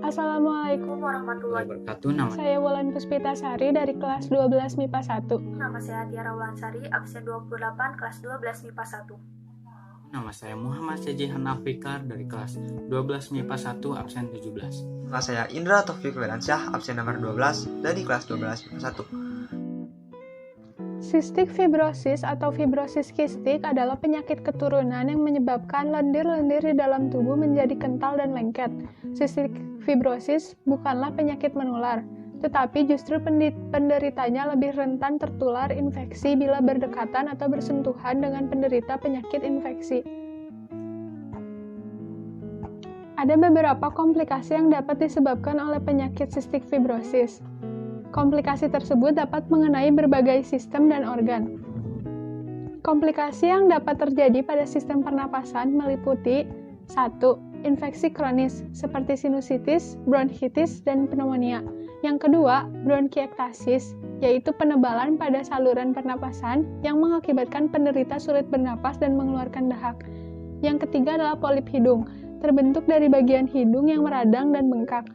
Assalamualaikum warahmatullahi wabarakatuh. Saya Wulan Puspitasari dari kelas 12 MIPA 1. Nama saya Tiara Wulansari, absen 28, kelas 12 MIPA 1. Nama saya Muhammad Sejihan Alfikar dari kelas 12 MIPA 1, absen 17. Nama saya Indra Taufik Welansyah, absen nomor 12 dari kelas 12 MIPA 1. Cystic fibrosis atau fibrosis kistik adalah penyakit keturunan yang menyebabkan lendir-lendir di dalam tubuh menjadi kental dan lengket. Cystic fibrosis bukanlah penyakit menular, tetapi justru penderitanya lebih rentan tertular infeksi bila berdekatan atau bersentuhan dengan penderita penyakit infeksi. Ada beberapa komplikasi yang dapat disebabkan oleh penyakit cystic fibrosis. Komplikasi tersebut dapat mengenai berbagai sistem dan organ. Komplikasi yang dapat terjadi pada sistem pernapasan meliputi 1. Infeksi kronis seperti sinusitis, bronkitis, dan pneumonia. Yang kedua, bronkiektasis, yaitu penebalan pada saluran pernapasan yang mengakibatkan penderita sulit bernapas dan mengeluarkan dahak. Yang ketiga adalah polip hidung, terbentuk dari bagian hidung yang meradang dan bengkak.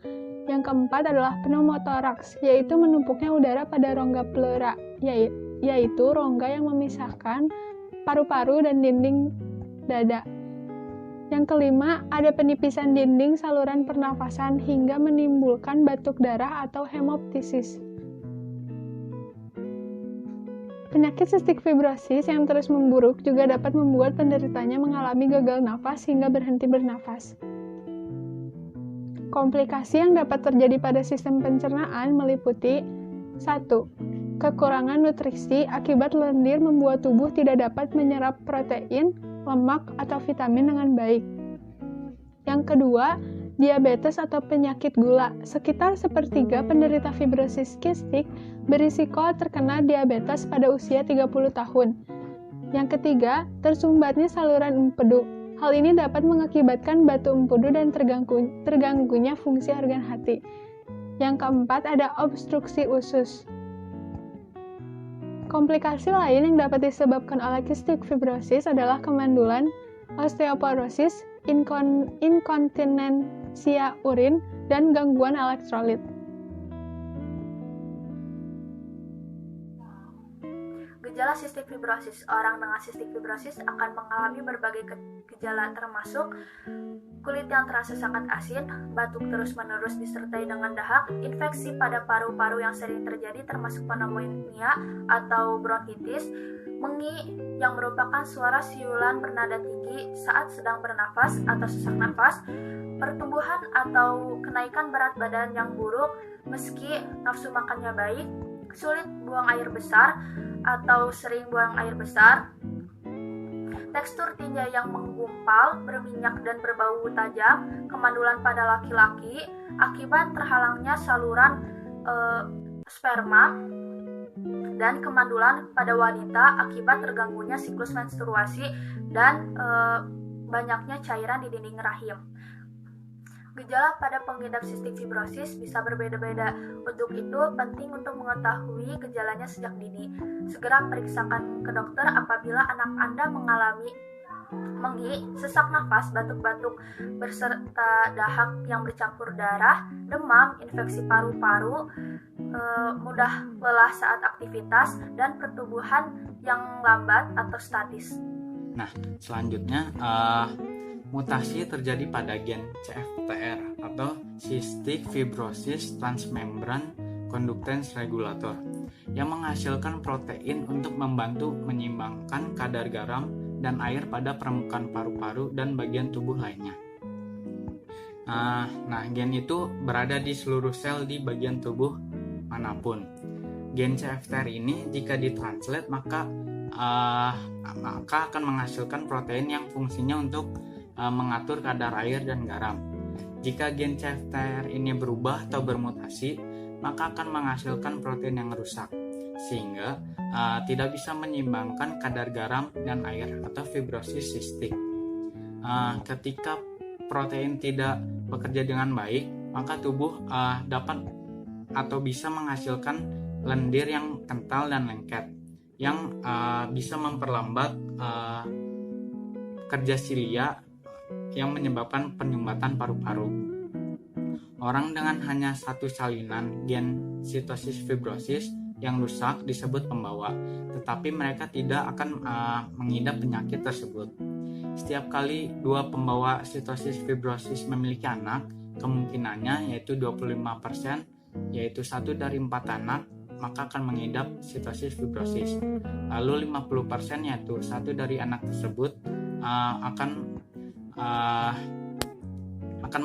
Yang keempat adalah pneumotoraks, yaitu menumpuknya udara pada rongga pleura, yaitu rongga yang memisahkan paru-paru dan dinding dada. Yang kelima, ada penipisan dinding saluran pernafasan hingga menimbulkan batuk darah atau hemoptisis. Penyakit cystic fibrosis yang terus memburuk juga dapat membuat penderitanya mengalami gagal nafas hingga berhenti bernafas. Komplikasi yang dapat terjadi pada sistem pencernaan meliputi 1. Kekurangan nutrisi akibat lendir membuat tubuh tidak dapat menyerap protein, lemak, atau vitamin dengan baik. Yang kedua, diabetes atau penyakit gula. Sekitar sepertiga penderita fibrosis kistik berisiko terkena diabetes pada usia 30 tahun. Yang ketiga, tersumbatnya saluran empedu. Hal ini dapat mengakibatkan batu empedu dan terganggunya fungsi organ hati. Yang keempat, ada obstruksi usus. Komplikasi lain yang dapat disebabkan oleh cystic fibrosis adalah kemandulan, osteoporosis, inkontinensia urin, dan gangguan elektrolit. Gejala cystic fibrosis. Orang dengan cystic fibrosis akan mengalami berbagai gejala termasuk kulit yang terasa sangat asin, batuk terus-menerus disertai dengan dahak, infeksi pada paru-paru yang sering terjadi termasuk pneumonia atau bronkitis, mengi yang merupakan suara siulan bernada tinggi saat sedang bernafas atau sesak nafas, pertumbuhan atau kenaikan berat badan yang buruk meski nafsu makannya baik, sulit buang air besar atau sering buang air besar, tekstur tinja yang menggumpal, berminyak dan berbau tajam, kemandulan pada laki-laki akibat terhalangnya saluran sperma, dan kemandulan pada wanita akibat terganggunya siklus menstruasi dan banyaknya cairan di dinding rahim. Gejala pada pengidap cystic fibrosis bisa berbeda-beda. Untuk itu, penting untuk mengetahui gejalanya sejak dini. Segera periksakan ke dokter apabila anak Anda mengalami mengi, sesak nafas, batuk-batuk, beserta dahak yang bercampur darah, demam, infeksi paru-paru, mudah lelah saat aktivitas, dan pertumbuhan yang lambat atau statis. Nah, selanjutnya mutasi terjadi pada gen CFTR atau Cystic Fibrosis Transmembrane Conductance Regulator yang menghasilkan protein untuk membantu menyeimbangkan kadar garam dan air pada permukaan paru-paru dan bagian tubuh lainnya. Nah, gen itu berada di seluruh sel di bagian tubuh manapun. Gen CFTR ini jika ditranslate maka akan menghasilkan protein yang fungsinya untuk mengatur kadar air dan garam. Jika gen CFTR ini berubah atau bermutasi, maka akan menghasilkan protein yang rusak, sehingga tidak bisa menyeimbangkan kadar garam dan air atau fibrosis sistik. Ketika protein tidak bekerja dengan baik, maka tubuh dapat atau bisa menghasilkan lendir yang kental dan lengket, yang bisa memperlambat kerja silia yang menyebabkan penyumbatan paru-paru. Orang dengan hanya satu salinan gen sitosis fibrosis yang rusak disebut pembawa, tetapi mereka tidak akan mengidap penyakit tersebut. Setiap kali dua pembawa sitosis fibrosis memiliki anak, kemungkinannya yaitu 25%, yaitu 1 dari 4 anak, maka akan mengidap sitosis fibrosis. Lalu 50% yaitu 1 dari anak tersebut akan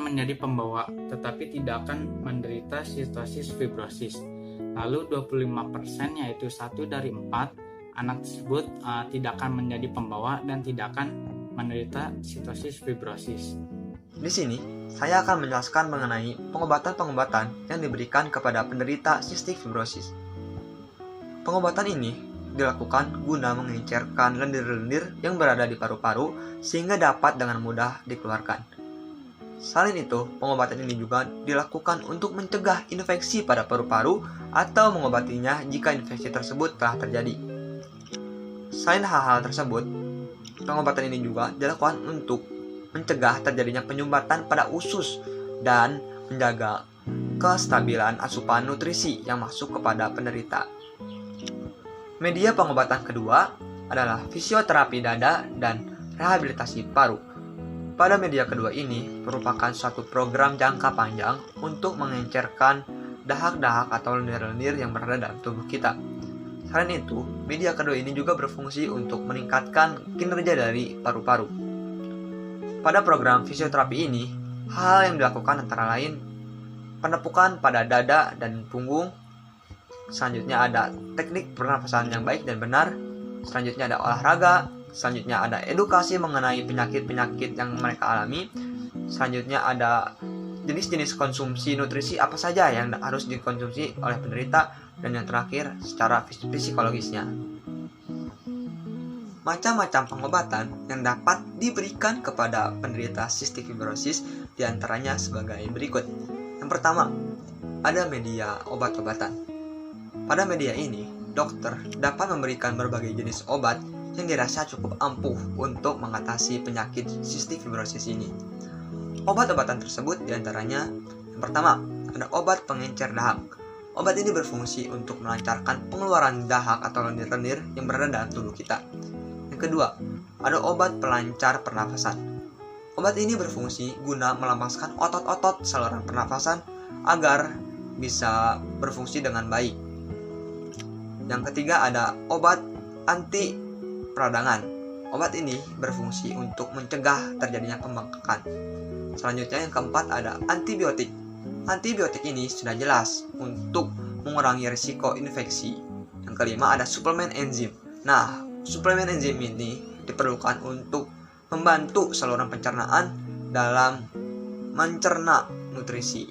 menjadi pembawa, tetapi tidak akan menderita sitosis fibrosis. Lalu 25% yaitu 1 dari 4 anak tersebut tidak akan menjadi pembawa dan tidak akan menderita sitosis fibrosis. Di sini, saya akan menjelaskan mengenai pengobatan-pengobatan yang diberikan kepada penderita cystic fibrosis. Pengobatan ini dilakukan guna mengencerkan lendir-lendir yang berada di paru-paru sehingga dapat dengan mudah dikeluarkan. Selain itu, pengobatan ini juga dilakukan untuk mencegah infeksi pada paru-paru atau mengobatinya jika infeksi tersebut telah terjadi. Selain hal-hal tersebut, pengobatan ini juga dilakukan untuk mencegah terjadinya penyumbatan pada usus dan menjaga kestabilan asupan nutrisi yang masuk kepada penderita. Media pengobatan kedua adalah fisioterapi dada dan rehabilitasi paru. Pada media kedua ini merupakan suatu program jangka panjang untuk mengencerkan dahak-dahak atau lendir-lendir yang berada dalam tubuh kita. Selain itu, media kedua ini juga berfungsi untuk meningkatkan kinerja dari paru-paru. Pada program fisioterapi ini, hal yang dilakukan antara lain penepukan pada dada dan punggung. Selanjutnya ada teknik pernafasan yang baik dan benar. Selanjutnya ada olahraga. Selanjutnya ada edukasi mengenai penyakit-penyakit yang mereka alami. Selanjutnya ada jenis-jenis konsumsi nutrisi apa saja yang harus dikonsumsi oleh penderita. Dan yang terakhir, secara psikologisnya. Macam-macam pengobatan yang dapat diberikan kepada penderita cystic fibrosis diantaranya sebagai berikut. Yang pertama, ada media obat-obatan. Pada media ini, dokter dapat memberikan berbagai jenis obat yang dirasa cukup ampuh untuk mengatasi penyakit cystic fibrosis ini. Obat-obatan tersebut diantaranya, yang pertama, ada obat pengencer dahak. Obat ini berfungsi untuk melancarkan pengeluaran dahak atau lendir-lendir yang berada dalam tubuh kita. Yang kedua, ada obat pelancar pernafasan. Obat ini berfungsi guna melambangkan otot-otot saluran pernafasan agar bisa berfungsi dengan baik. Yang ketiga, ada obat anti peradangan. Obat ini berfungsi untuk mencegah terjadinya pembengkakan. Selanjutnya yang keempat, ada antibiotik. Antibiotik ini sudah jelas untuk mengurangi risiko infeksi. Yang kelima ada suplemen enzim. Nah, suplemen enzim ini diperlukan untuk membantu saluran pencernaan dalam mencerna nutrisi.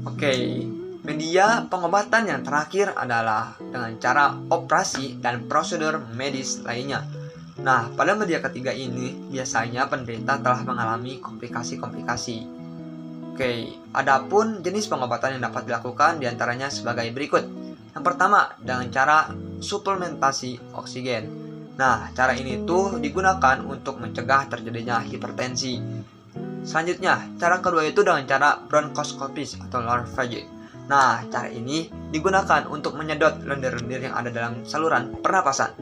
Oke, media pengobatan yang terakhir adalah dengan cara operasi dan prosedur medis lainnya. Nah, pada media ketiga ini biasanya penderita telah mengalami komplikasi-komplikasi. Oke, adapun jenis pengobatan yang dapat dilakukan diantaranya sebagai berikut. Yang pertama, dengan cara suplementasi oksigen. Nah, cara ini tuh digunakan untuk mencegah terjadinya hipertensi. Selanjutnya, cara kedua itu dengan cara bronkoskopis atau lavage. Nah, cara ini digunakan untuk menyedot lendir-lendir yang ada dalam saluran pernapasan.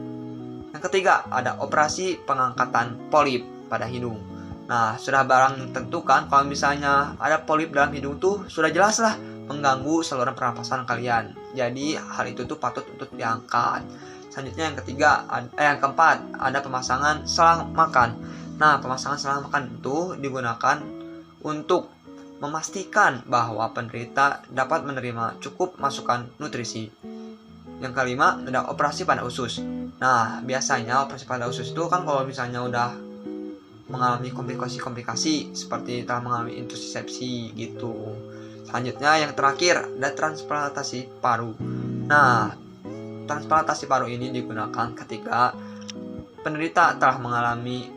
Yang ketiga, ada operasi pengangkatan polip pada hidung. Nah, sudah barang tentukan kalau misalnya ada polip dalam hidung tuh sudah jelas lah mengganggu saluran pernapasan kalian. Jadi hal itu tuh patut untuk diangkat. Selanjutnya yang keempat ada pemasangan selang makan. Nah, pemasangan selang makan itu digunakan untuk memastikan bahwa penderita dapat menerima cukup masukan nutrisi. Yang kelima ada operasi pada usus. Nah, biasanya operasi pada usus itu kan kalau misalnya udah mengalami komplikasi-komplikasi seperti telah mengalami intusisepsi gitu. Selanjutnya yang terakhir ada transplantasi paru. Nah, transplantasi paru ini digunakan ketika penderita telah mengalami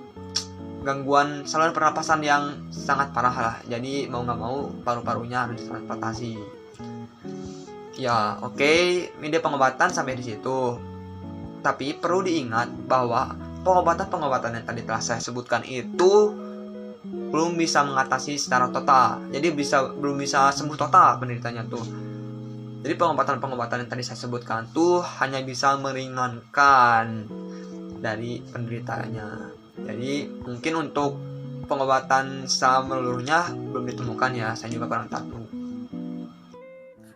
gangguan saluran pernapasan yang sangat parah lah. Jadi mau nggak mau paru-parunya harus ditransplantasi. Ya, oke, media pengobatan sampai di situ. Tapi perlu diingat bahwa pengobatan-pengobatan yang tadi telah saya sebutkan itu belum bisa mengatasi secara total. Jadi belum bisa sembuh total penderitanya tuh. Jadi pengobatan-pengobatan yang tadi saya sebutkan tuh hanya bisa meringankan dari penderitanya. Jadi mungkin untuk pengobatan secara menyeluruhnya belum ditemukan ya, saya juga kurang tahu.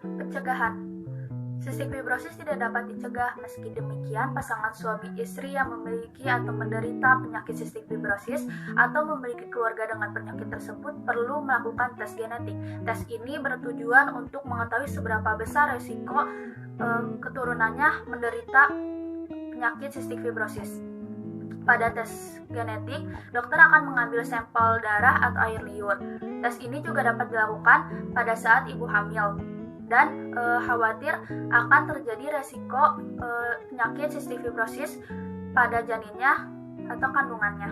Pencegahan. Sistik fibrosis tidak dapat dicegah. Meski demikian, pasangan suami istri yang memiliki atau menderita penyakit sistik fibrosis atau memiliki keluarga dengan penyakit tersebut perlu melakukan tes genetik. Tes ini bertujuan untuk mengetahui seberapa besar risiko keturunannya menderita penyakit sistik fibrosis. Pada tes genetik, dokter akan mengambil sampel darah atau air liur. Tes ini juga dapat dilakukan pada saat ibu hamil dan khawatir akan terjadi resiko penyakit sistik fibrosis pada janinnya atau kandungannya.